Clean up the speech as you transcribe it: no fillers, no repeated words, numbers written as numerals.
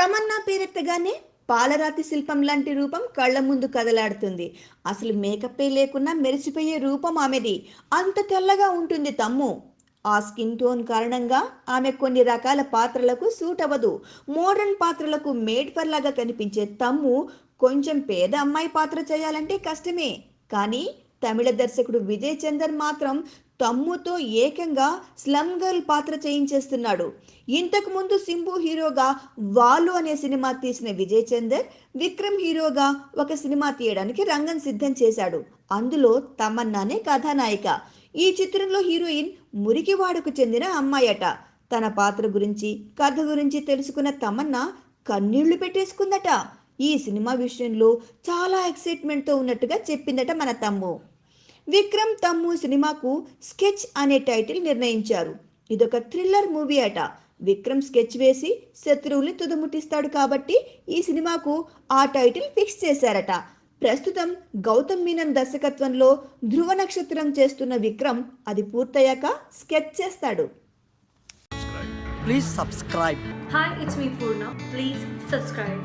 తమన్నా పేరెత్తగానే పాలరాతి శిల్పం లాంటి రూపం కళ్ళ ముందు కదలాడుతుంది. అసలు మేకప్పే లేకున్నా మెరిసిపోయే రూపం ఆమెది. అంత తెల్లగా ఉంటుంది తమ్ము. ఆ స్కిన్ టోన్ కారణంగా ఆమె కొన్ని రకాల పాత్రలకు సూట్ అవ్వదు. మోడర్న్ పాత్రలకు మేడ్ ఫర్ లాగా కనిపించే తమ్ము కొంచెం పేద అమ్మాయి పాత్ర చేయాలంటే కష్టమే. కానీ తమిళ దర్శకుడు విజయ్ చందర్ మాత్రం తమ్ముతో ఏకంగా స్లమ్ గర్ల్ పాత్ర చేయించేస్తున్నాడు. ఇంతకు ముందు సింబు హీరోగా వాలు అనే సినిమా తీసిన విజయ్ చందర్ విక్రమ్ హీరోగా ఒక సినిమా తీయడానికి రంగం సిద్ధం చేశాడు. అందులో తమన్నానే కథానాయిక. ఈ చిత్రంలో హీరోయిన్ మురికివాడకు చెందిన అమ్మాయట. తన పాత్ర గురించి కథ గురించి తెలుసుకున్న తమన్నా కన్నీళ్లు పెట్టేసుకుందట. ఈ సినిమా విషయంలో చాలా ఎక్సైట్మెంట్తో ఉన్నట్టుగా చెప్పిందట మన తమ్ము. విక్రమ్ తమ్ము సినిమాకు స్కెచ్ అనే టైటిల్ నిర్ణయించారు. ఇదొక థ్రిల్లర్ మూవీ అట. విక్రమ్ స్కెచ్ వేసి శత్రువుల్ని తుదముట్టిస్తాడు కాబట్టి ఈ సినిమాకు ఆ టైటిల్ ఫిక్స్ చేశారట. ప్రస్తుతం గౌతమ్ మీనన్ దర్శకత్వంలో ధ్రువ నక్షత్రం చేస్తున్న విక్రమ్ అది పూర్తయ్యాక స్కెచ్ చేస్తాడు. Please subscribe. Hi, it's me Purna. Please subscribe.